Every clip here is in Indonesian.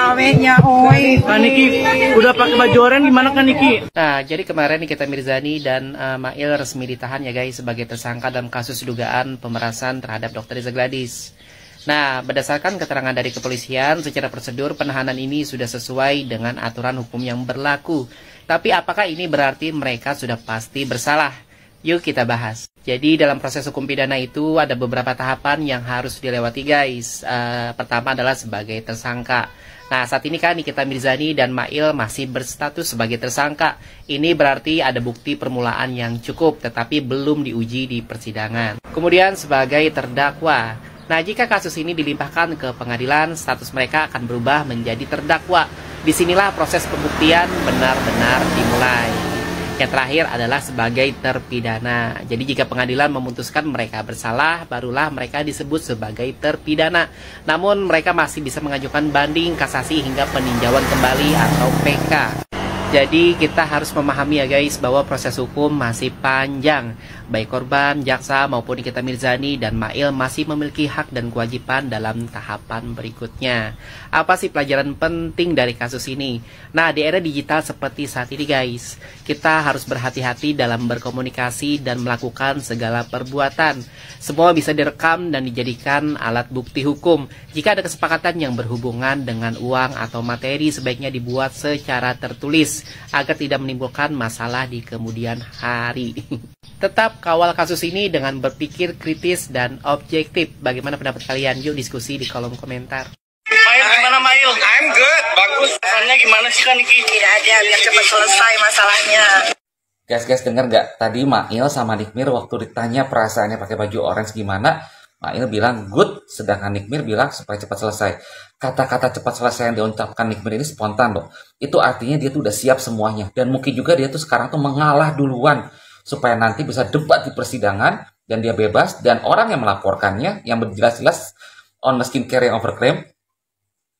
ceweknya, oi. Kak Niki udah pakai baju oranye gimana Kak Niki? Nah, jadi kemarin Nikita Mirzani dan Mail resmi ditahan ya guys sebagai tersangka dalam kasus dugaan pemerasan terhadap Dr. Riza Gladys. Nah, berdasarkan keterangan dari kepolisian, secara prosedur penahanan ini sudah sesuai dengan aturan hukum yang berlaku. Tapi apakah ini berarti mereka sudah pasti bersalah? Yuk kita bahas. Jadi dalam proses hukum pidana itu ada beberapa tahapan yang harus dilewati guys. Pertama adalah sebagai tersangka. Nah, saat ini kan Nikita Mirzani dan Mail masih berstatus sebagai tersangka. Ini berarti ada bukti permulaan yang cukup tetapi belum diuji di persidangan. Kemudian sebagai terdakwa. Nah, jika kasus ini dilimpahkan ke pengadilan, status mereka akan berubah menjadi terdakwa. Disinilah proses pembuktian benar-benar dimulai. Yang terakhir adalah sebagai terpidana. Jadi jika pengadilan memutuskan mereka bersalah, barulah mereka disebut sebagai terpidana. Namun mereka masih bisa mengajukan banding, kasasi hingga peninjauan kembali atau PK. Jadi kita harus memahami ya guys bahwa proses hukum masih panjang. Baik korban, jaksa maupun Nikita Mirzani dan Mail masih memiliki hak dan kewajiban dalam tahapan berikutnya. Apa sih pelajaran penting dari kasus ini? Nah, di era digital seperti saat ini guys, kita harus berhati-hati dalam berkomunikasi dan melakukan segala perbuatan. Semua bisa direkam dan dijadikan alat bukti hukum. Jika ada kesepakatan yang berhubungan dengan uang atau materi, sebaiknya dibuat secara tertulis agar tidak menimbulkan masalah di kemudian hari. Tetap kawal kasus ini dengan berpikir kritis dan objektif. Bagaimana pendapat kalian? Yuk diskusi di kolom komentar. Mail gimana Mail? I'm good, bagus. Pesannya gimana sih Kak Niki? Tidak ada, biar cepat selesai masalahnya. Guys, denger nggak? Tadi Mail sama Nikmir waktu ditanya perasaannya pakai baju orange gimana, Mail bilang good, sedangkan Nikmir bilang supaya cepat selesai. Kata-kata cepat selesai yang diucapkan Nikmir ini spontan loh. Itu artinya dia tuh udah siap semuanya. Dan mungkin juga dia tuh sekarang tuh mengalah duluan. Supaya nanti bisa debat di persidangan dan dia bebas. Dan orang yang melaporkannya, yang berjelas-jelas on skincare yang overclaim,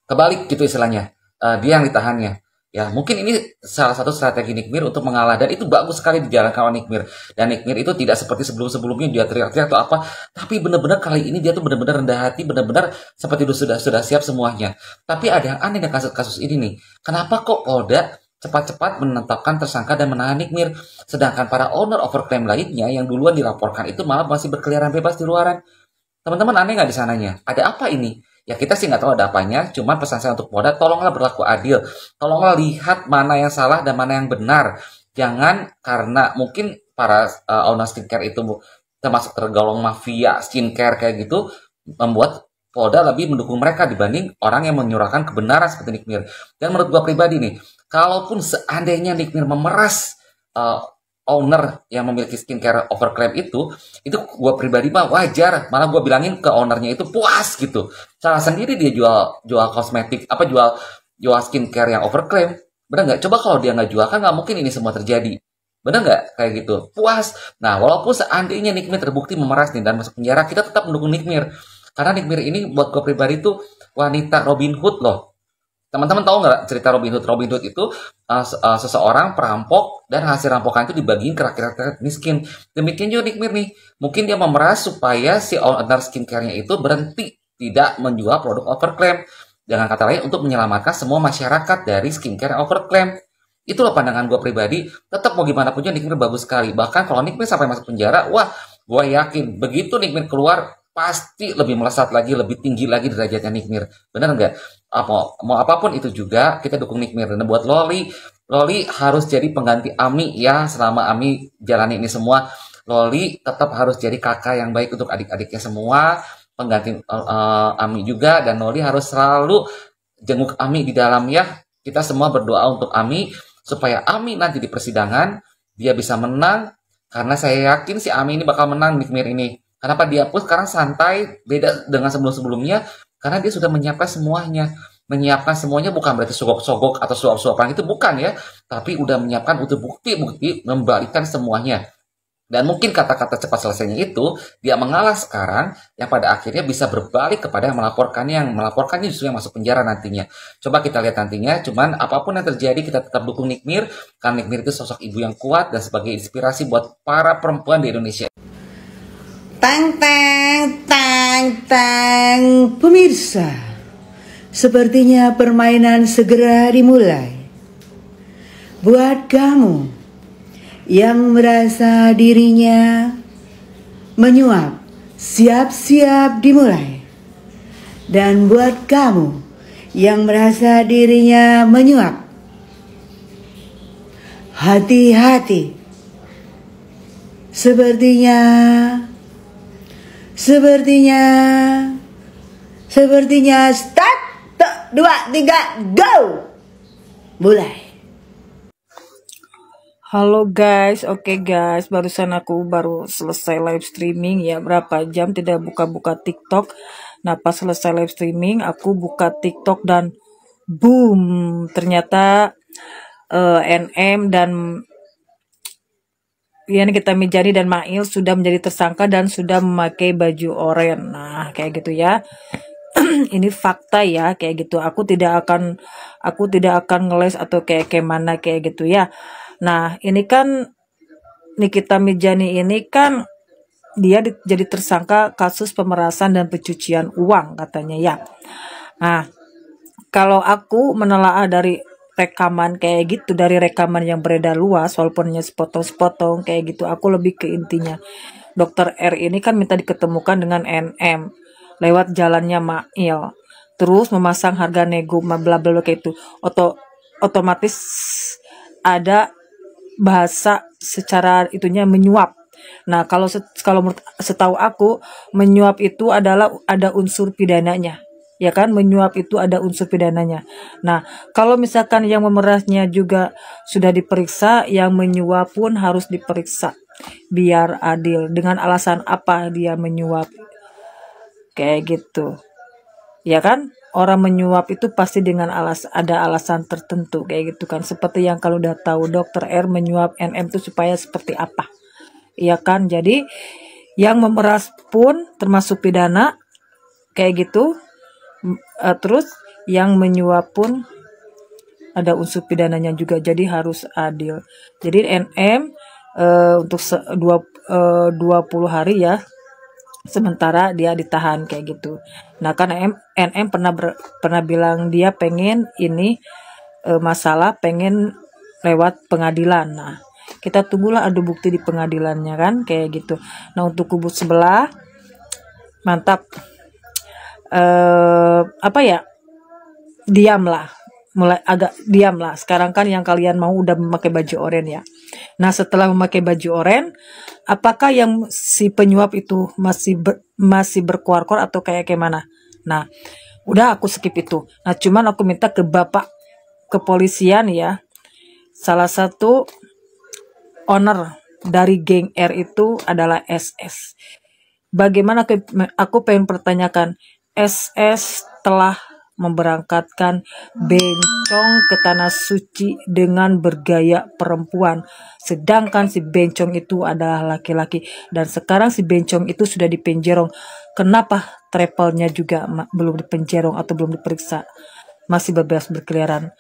kebalik gitu istilahnya. Dia yang ditahannya. Ya, mungkin ini salah satu strategi Nikmir untuk mengalah. Dan itu bagus sekali dijalankan oleh Nikmir. Dan Nikmir itu tidak seperti sebelum-sebelumnya dia teriak-teriak atau apa. Tapi benar-benar kali ini dia tuh benar-benar rendah hati. Benar-benar seperti itu sudah siap semuanya. Tapi ada yang aneh dengan kasus-kasus ini nih. Kenapa kok Polda cepat-cepat menetapkan tersangka dan menahan Nikmir. Sedangkan para owner overclaim lainnya yang duluan dilaporkan itu malah masih berkeliaran bebas di luaran. Teman-teman aneh nggak di sananya? Ada apa ini? Ya kita sih nggak tahu ada apanya, cuma pesan saya untuk Polda, tolonglah berlaku adil. Tolonglah lihat mana yang salah dan mana yang benar. Jangan karena mungkin para owner skincare itu termasuk tergolong mafia skincare kayak gitu, membuat Polda lebih mendukung mereka dibanding orang yang menyurahkan kebenaran seperti Nikmir. Dan menurut gua pribadi nih, kalaupun seandainya Nikmir memeras owner yang memiliki skincare overclaim itu gue pribadi mah wajar, malah gue bilangin ke ownernya itu puas gitu. Salah sendiri dia jual kosmetik, jual skincare yang overclaim, bener nggak? Coba kalau dia nggak jual kan nggak mungkin ini semua terjadi, bener nggak? Kayak gitu, puas. Nah, walaupun seandainya Nikmir terbukti memeras nih dan masuk penjara, kita tetap mendukung Nikmir karena Nikmir ini buat gue pribadi tuh wanita Robin Hood loh. Teman-teman tahu nggak cerita Robin Hood? Robin Hood itu seseorang perampok dan hasil rampokan itu dibagiin ke rakyat miskin. Demikian juga Nikmir nih. Mungkin dia memeras supaya si owner skincare-nya itu berhenti tidak menjual produk overclaim. Dengan kata lain untuk menyelamatkan semua masyarakat dari skincare yang overclaim. Itulah pandangan gue pribadi. Tetap mau gimana pun Nikmir bagus sekali. Bahkan kalau Nikmir sampai masuk penjara, wah gue yakin begitu Nikmir keluar pasti lebih melesat lagi, lebih tinggi lagi derajatnya Nikmir. Benar nggak? Mau apapun itu juga, kita dukung Nikmir. Dan buat Loli harus jadi pengganti Ami ya. Selama Ami jalani ini semua, Loli tetap harus jadi kakak yang baik untuk adik-adiknya semua. Pengganti Ami juga. Dan Loli harus selalu jenguk Ami di dalam ya. Kita semua berdoa untuk Ami, supaya Ami nanti di persidangan, dia bisa menang. Karena saya yakin si Ami ini bakal menang Nikmir ini. Kenapa dia pun sekarang santai, beda dengan sebelum-sebelumnya, karena dia sudah menyiapkan semuanya. Menyiapkan semuanya bukan berarti sogok-sogok atau suap-suapan, itu bukan ya. Tapi udah menyiapkan untuk bukti-bukti, membalikan semuanya. Dan mungkin kata-kata cepat selesainya itu, dia mengalah sekarang, yang pada akhirnya bisa berbalik kepada yang melaporkannya justru yang masuk penjara nantinya. Coba kita lihat nantinya, cuman apapun yang terjadi, kita tetap dukung Nikmir, karena Nikmir itu sosok ibu yang kuat dan sebagai inspirasi buat para perempuan di Indonesia. Tang tang tang tang pemirsa, Sepertinya permainan segera dimulai. Buat kamu yang merasa dirinya menyuap, siap-siap dimulai. Dan buat kamu yang merasa dirinya menyuap, hati-hati. Sepertinya start. 2, 3, go. Mulai. Halo guys, oke guys, barusan aku baru selesai live streaming ya, berapa jam tidak buka-buka TikTok. Nah pas selesai live streaming aku buka TikTok dan boom, ternyata NM dan Yani Gita Mijani dan Mail sudah menjadi tersangka dan sudah memakai baju oranye. Nah kayak gitu ya. Ini fakta ya, kayak gitu. Aku tidak akan ngeles atau kayak mana kayak gitu ya. Nah ini kan Nikita Mijani ini kan dia jadi tersangka kasus pemerasan dan pencucian uang katanya ya. Nah kalau aku menelaah dari rekaman kayak gitu, dari rekaman yang beredar luas walaupun hanya sepotong-sepotong kayak gitu, aku lebih ke intinya. Dokter R ini kan minta diketemukan dengan NM lewat jalannya Mail, terus memasang harga nego bla bla kayak itu. Otomatis ada bahasa secara itunya menyuap. Nah kalau menurut setahu aku, menyuap itu adalah ada unsur pidananya, ya kan? Menyuap itu ada unsur pidananya. Nah kalau misalkan yang memerasnya juga sudah diperiksa, yang menyuap pun harus diperiksa biar adil. Dengan alasan apa dia menyuap? Kayak gitu, ya kan? Orang menyuap itu pasti dengan ada alasan tertentu kayak gitu kan. Seperti yang kalau udah tahu Dokter R menyuap NM itu supaya seperti apa, ya kan? Jadi yang memeras pun termasuk pidana kayak gitu. Terus yang menyuap pun ada unsur pidananya juga. Jadi harus adil. Jadi NM untuk 20 hari ya. Sementara dia ditahan kayak gitu. Nah kan NM pernah bilang dia pengen ini masalah pengen lewat pengadilan. Nah kita tunggulah adu bukti di pengadilannya kan kayak gitu. Nah untuk kubu sebelah mantap, diamlah, mulai agak diamlah. Sekarang kan yang kalian mau udah memakai baju oranye ya. Nah setelah memakai baju oranye, apakah yang si penyuap itu masih berkuar-kuar atau kayak mana? Nah, udah aku skip itu. Nah, cuman aku minta ke Bapak kepolisian ya. Salah satu owner dari geng R itu adalah SS. Bagaimana aku pengen pertanyakan, SS telah memberangkatkan bencong ke tanah suci dengan bergaya perempuan, sedangkan si bencong itu adalah laki-laki, dan sekarang si bencong itu sudah dipenjerong. Kenapa travelnya juga belum dipenjerong atau belum diperiksa, masih bebas berkeliaran?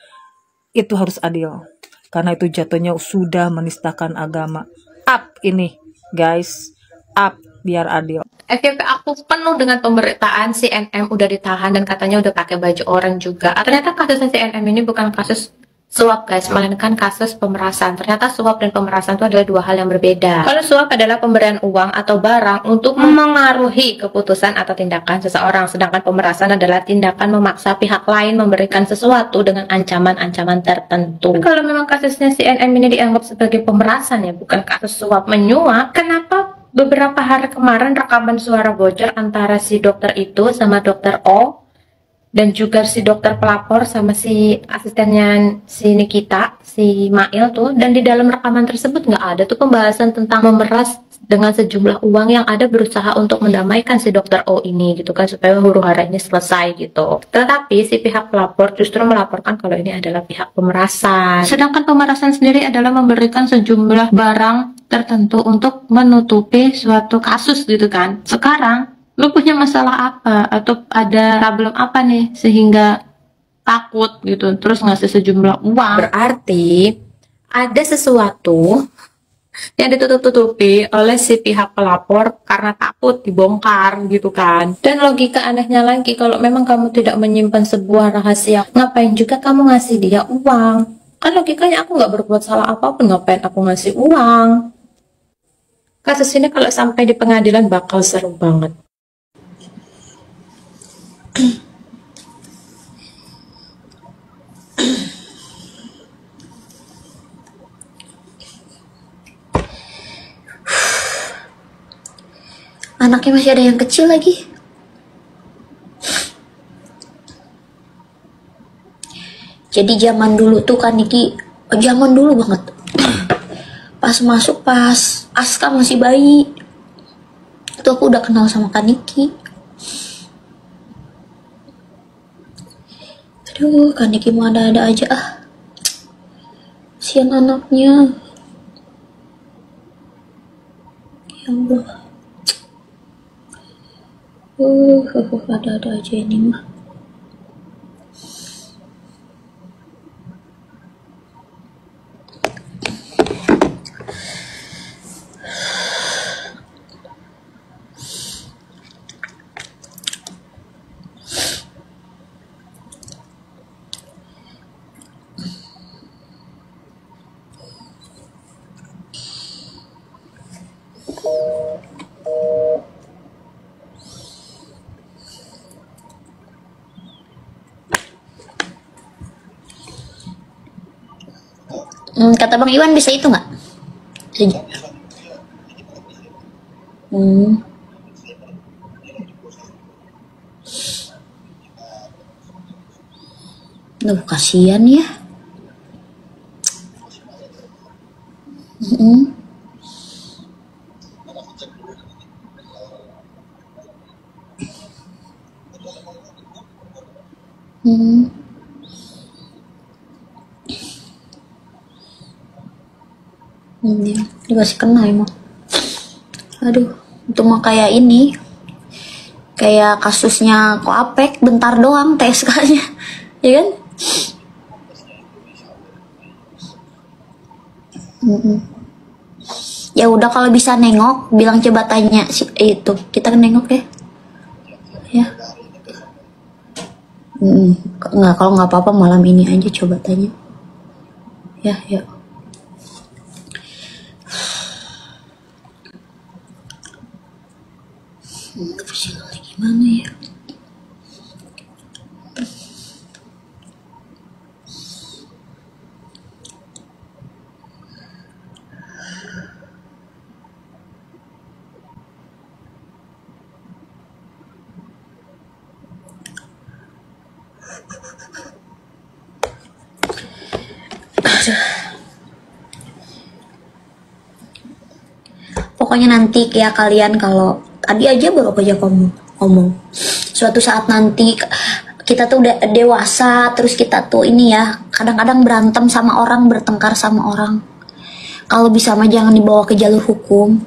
Itu harus adil, karena itu jatuhnya sudah menistakan agama. Up ini guys, up, biar adil. FYP aku penuh dengan pemberitaan si NM udah ditahan dan katanya udah pakai baju oranye juga. Ternyata kasusnya si NM ini bukan kasus suap guys, melainkan kasus pemerasan. Ternyata suap dan pemerasan itu adalah dua hal yang berbeda. Kalau suap adalah pemberian uang atau barang untuk memengaruhi keputusan atau tindakan seseorang, sedangkan pemerasan adalah tindakan memaksa pihak lain memberikan sesuatu dengan ancaman-ancaman tertentu. Kalau memang kasusnya si NM ini dianggap sebagai pemerasan ya, bukan kasus suap menyuap, kenapa beberapa hari kemarin rekaman suara bocor antara si dokter itu sama dokter O dan juga si dokter pelapor sama si asistennya si Nikita, si Mail tuh, dan di dalam rekaman tersebut nggak ada tuh pembahasan tentang memeras dengan sejumlah uang, yang ada berusaha untuk mendamaikan si dokter O ini gitu kan, supaya huru-hara ini selesai gitu. Tetapi si pihak pelapor justru melaporkan kalau ini adalah pihak pemerasan, sedangkan pemerasan sendiri adalah memberikan sejumlah barang tertentu untuk menutupi suatu kasus gitu kan. Sekarang lu punya masalah apa atau ada problem apa nih sehingga takut gitu terus ngasih sejumlah uang? Berarti ada sesuatu yang ditutup-tutupi oleh si pihak pelapor karena takut dibongkar gitu kan. Dan logika anehnya lagi, kalau memang kamu tidak menyimpan sebuah rahasia, ngapain juga kamu ngasih dia uang? Kan logikanya aku nggak berbuat salah apapun, ngapain aku ngasih uang? Kasus ini kalau sampai di pengadilan bakal seru banget. Anaknya masih ada yang kecil lagi. Jadi zaman dulu tuh kan Niki, zaman dulu banget. Pas masuk pas Aska masih bayi, itu aku udah kenal sama Kak Niki. Aduh, Kak Niki mau ada-ada aja ah. Kasian anaknya. Ya Allah. Ada-ada aja ini mah. Kata Bang Iwan bisa itu nggak? Aja. Duh, kasihan ya. Dia masih kena emang. Aduh, itu mah kayak ini, kayak kasusnya Koapek, bentar doang TSK-nya, ya kan? Ya udah, kalau bisa nengok, bilang coba tanya si itu, kita nengok ya. Ya. Nggak, kalau nggak apa-apa malam ini aja coba tanya. Ya, ya. Gimana ya? Pokoknya nanti ya kalian, kalau tadi aja baru aja ngomong suatu saat nanti kita tuh udah dewasa, terus kita tuh ini ya kadang-kadang berantem sama orang, bertengkar sama orang, kalau bisa mah jangan dibawa ke jalur hukum.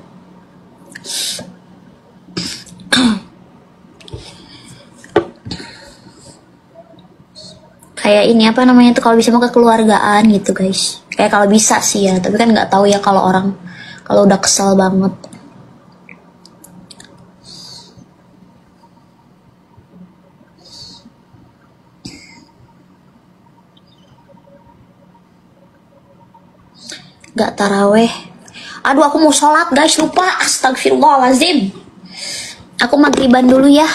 Kayak ini apa namanya tuh, kalau bisa mah kekeluargaan gitu guys, kayak kalau bisa sih ya, tapi kan nggak tahu ya kalau orang kalau udah kesel banget. Gak taraweh. Aduh, aku mau sholat guys, lupa. Astagfirullahaladzim. Aku maghriban dulu ya.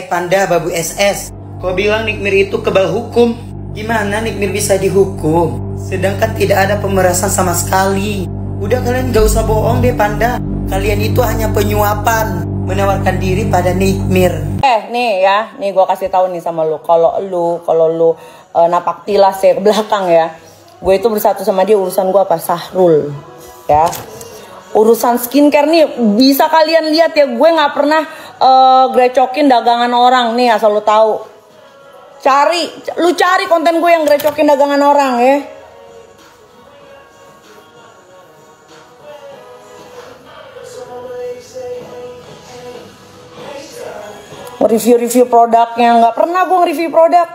Panda Babu SS, kau bilang Nikmir itu kebal hukum. Gimana Nikmir bisa dihukum? Sedangkan tidak ada pemerasan sama sekali. Udah, kalian gak usah bohong deh Panda. Kalian itu hanya penyuapan, menawarkan diri pada Nikmir. Nih ya, nih gua kasih tahu nih sama lu. Kalau lu napak tilas ya ke belakang ya, gue itu bersatu sama dia. Urusan gue apa? Sahrul ya. Urusan skincare nih bisa kalian lihat ya, gue nggak pernah grecokin dagangan orang nih, asal lu tahu. Lu cari konten gue yang grecokin dagangan orang ya. Review produknya nggak pernah gue nge-review produk.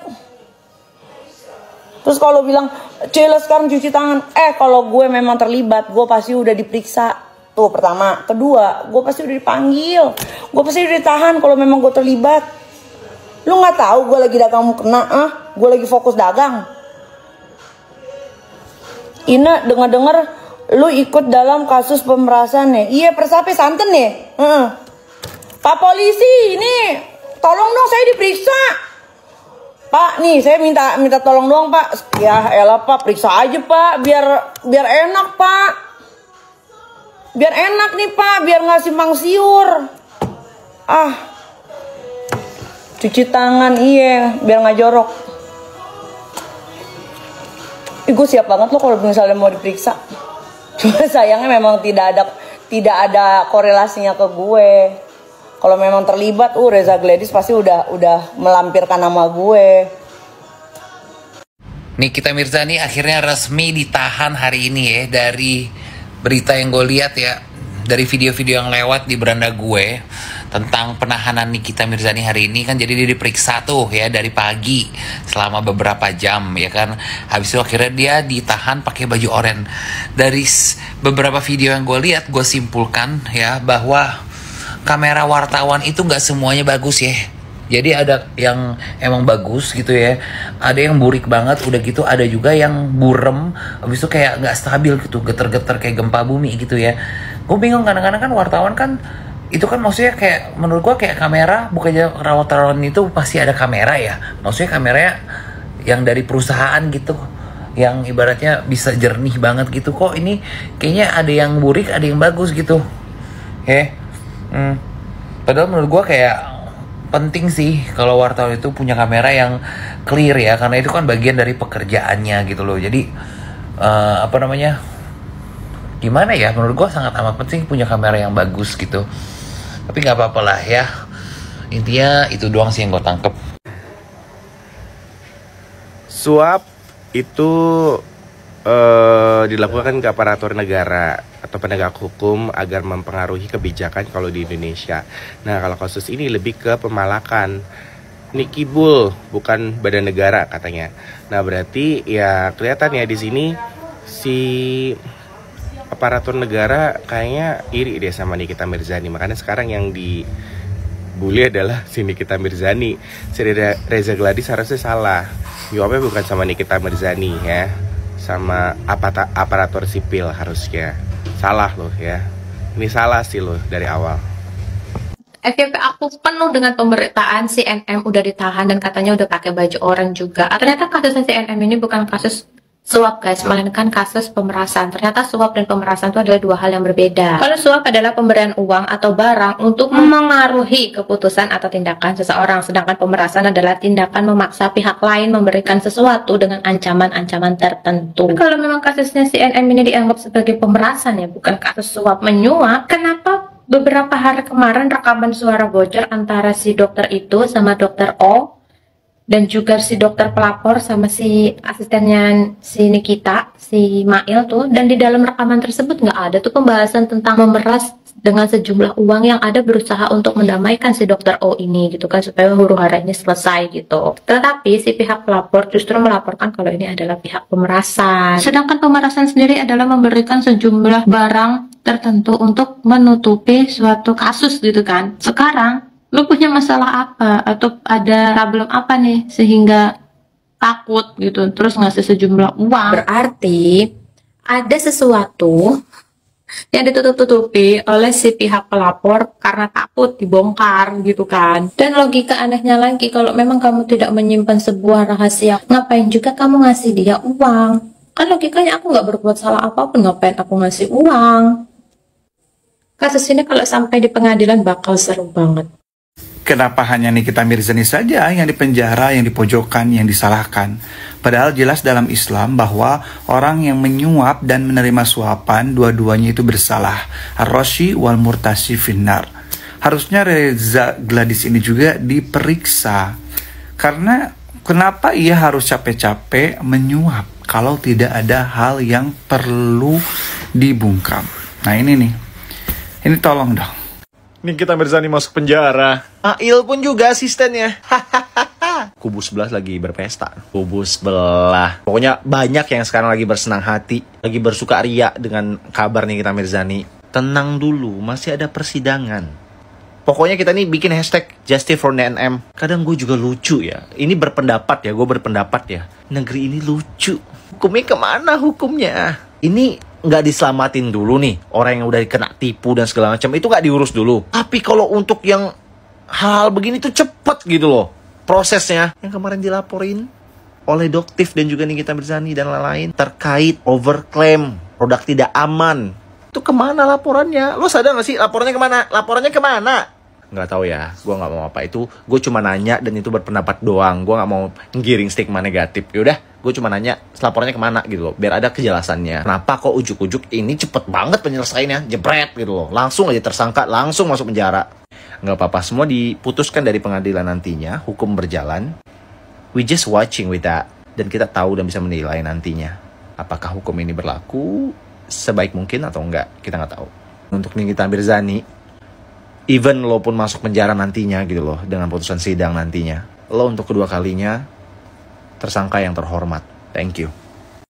Terus kalau bilang, Cila sekarang cuci tangan. Kalau gue memang terlibat, gue pasti udah diperiksa. Tuh pertama. Kedua, gue pasti udah dipanggil. Gue pasti udah ditahan kalau memang gue terlibat. Lu gak tahu gue lagi dagang mukena, gue lagi fokus dagang. Ina dengar-dengar lu ikut dalam kasus pemerasan ya. Iya, persape santen ya. Pak polisi, ini tolong dong saya diperiksa. Pak, nih saya minta tolong doang Pak. Ya elah Pak, periksa aja Pak, biar enak Pak. Biar enak nih Pak, biar nggak simpang siur. Cuci tangan, iya, biar nggak jorok. Gue siap banget loh kalau misalnya mau diperiksa. Cuma sayangnya memang tidak ada korelasinya ke gue. Kalau memang terlibat, Reza Gladys pasti udah melampirkan nama gue. Nikita Mirzani akhirnya resmi ditahan hari ini ya. Dari berita yang gue lihat ya, dari video-video yang lewat di beranda gue tentang penahanan Nikita Mirzani hari ini kan, jadi dia diperiksa tuh ya dari pagi selama beberapa jam ya kan. Habis itu akhirnya dia ditahan pakai baju oranye. Dari beberapa video yang gue lihat, gue simpulkan ya bahwa kamera wartawan itu nggak semuanya bagus ya. Jadi ada yang emang bagus gitu ya, ada yang burik banget, udah gitu ada juga yang burem, habis itu kayak nggak stabil gitu, geter-geter kayak gempa bumi gitu ya. Gue bingung kadang-kadang kan wartawan kan, itu kan maksudnya kayak menurut gue kayak kamera, bukannya wartawan itu pasti ada kamera ya, maksudnya kameranya yang dari perusahaan gitu, yang ibaratnya bisa jernih banget gitu. Kok ini kayaknya ada yang burik, ada yang bagus gitu Padahal menurut gue kayak penting sih kalau wartawan itu punya kamera yang clear ya, karena itu kan bagian dari pekerjaannya gitu loh. Jadi gimana ya, menurut gue sangat amat penting punya kamera yang bagus gitu. Tapi nggak apa-apa lah ya, intinya itu doang sih yang gue tangkep. Suap itu dilakukan ke aparatur negara atau penegak hukum agar mempengaruhi kebijakan kalau di Indonesia. Nah, kalau kasus ini lebih ke pemalakan. Ini kibul, bukan badan negara katanya. Nah, berarti ya kelihatan ya di sini si aparatur negara kayaknya iri deh sama Nikita Mirzani. Makanya sekarang yang dibully adalah si Nikita Mirzani. Si Reza Gladys harusnya salah. Jawabnya bukan sama Nikita Mirzani ya, sama aparatur sipil harusnya. Salah loh ya. Ini salah sih loh dari awal. FYP aku penuh dengan pemberitaan CNM udah ditahan dan katanya udah pakai baju oranye juga. Ternyata kasusnya CNM ini bukan kasus suap guys, melainkan kasus pemerasan. Ternyata suap dan pemerasan itu adalah dua hal yang berbeda. Kalau suap adalah pemberian uang atau barang untuk memengaruhi keputusan atau tindakan seseorang, sedangkan pemerasan adalah tindakan memaksa pihak lain memberikan sesuatu dengan ancaman-ancaman tertentu. Kalau memang kasusnya CNM ini dianggap sebagai pemerasan ya, bukan kasus suap menyuap, kenapa beberapa hari kemarin rekaman suara bocor antara si dokter itu sama dokter O, dan juga si dokter pelapor sama si asistennya si Nikita, si Mail tuh, dan di dalam rekaman tersebut nggak ada tuh pembahasan tentang memeras dengan sejumlah uang yang ada berusaha untuk mendamaikan si dokter O ini gitu kan, supaya huru-hara ini selesai gitu. Tetapi si pihak pelapor justru melaporkan kalau ini adalah pihak pemerasan. Sedangkan pemerasan sendiri adalah memberikan sejumlah barang tertentu untuk menutupi suatu kasus gitu kan. Sekarang lu punya masalah apa atau ada problem apa nih sehingga takut gitu terus ngasih sejumlah uang? Berarti ada sesuatu yang ditutup-tutupi oleh si pihak pelapor karena takut dibongkar gitu kan. Dan logika anehnya lagi, kalau memang kamu tidak menyimpan sebuah rahasia, ngapain juga kamu ngasih dia uang? Kan logikanya aku nggak berbuat salah apapun, ngapain aku ngasih uang? Kasus ini kalau sampai di pengadilan bakal seru banget. Kenapa hanya Nikita Mirzani saja yang dipenjara, yang dipojokkan, yang disalahkan? Padahal jelas dalam Islam bahwa orang yang menyuap dan menerima suapan, dua-duanya itu bersalah. Ar-Rashi wal murtasi finnar. Harusnya Reza Gladys ini juga diperiksa. Karena kenapa ia harus capek-capek menyuap kalau tidak ada hal yang perlu dibungkam? Nah ini nih. Ini tolong dong. Nikita Mirzani masuk penjara. Mail pun juga asistennya. kubu sebelah lagi berpesta. Kubu sebelah. Pokoknya banyak yang sekarang lagi bersenang hati, lagi bersukaria dengan kabar Nikita Mirzani. Tenang dulu, masih ada persidangan. Pokoknya kita nih bikin hashtag Justice for NM. Kadang gue juga lucu ya. Ini berpendapat ya, gue berpendapat ya. Negeri ini lucu. Hukumnya kemana hukumnya? Ini nggak diselamatin dulu nih. Orang yang udah kena tipu dan segala macam itu nggak diurus dulu. Tapi kalau untuk yang hal begini tuh cepet gitu loh prosesnya. Yang kemarin dilaporin oleh Doktif dan juga Nikita Mirzani dan lain-lain terkait overclaim produk tidak aman. Itu kemana laporannya? Lo sadar gak sih laporannya kemana? Laporannya kemana? Nggak tahu ya, gue nggak mau apa itu. Gue cuma nanya dan itu berpendapat doang. Gue nggak mau ngiring stigma negatif. Yaudah, gue cuma nanya laporannya kemana gitu loh, biar ada kejelasannya. Kenapa kok ujuk-ujuk ini cepet banget penyelesaiannya, jebret gitu loh. Langsung aja tersangka, langsung masuk penjara. Nggak apa-apa, semua diputuskan dari pengadilan nantinya, hukum berjalan. We just watching with that. Dan kita tahu dan bisa menilai nantinya. Apakah hukum ini berlaku sebaik mungkin atau enggak, kita nggak tahu. Untuk Nikita Mirzani, even lo pun masuk penjara nantinya gitu loh, dengan putusan sidang nantinya, lo untuk kedua kalinya tersangka yang terhormat. Thank you.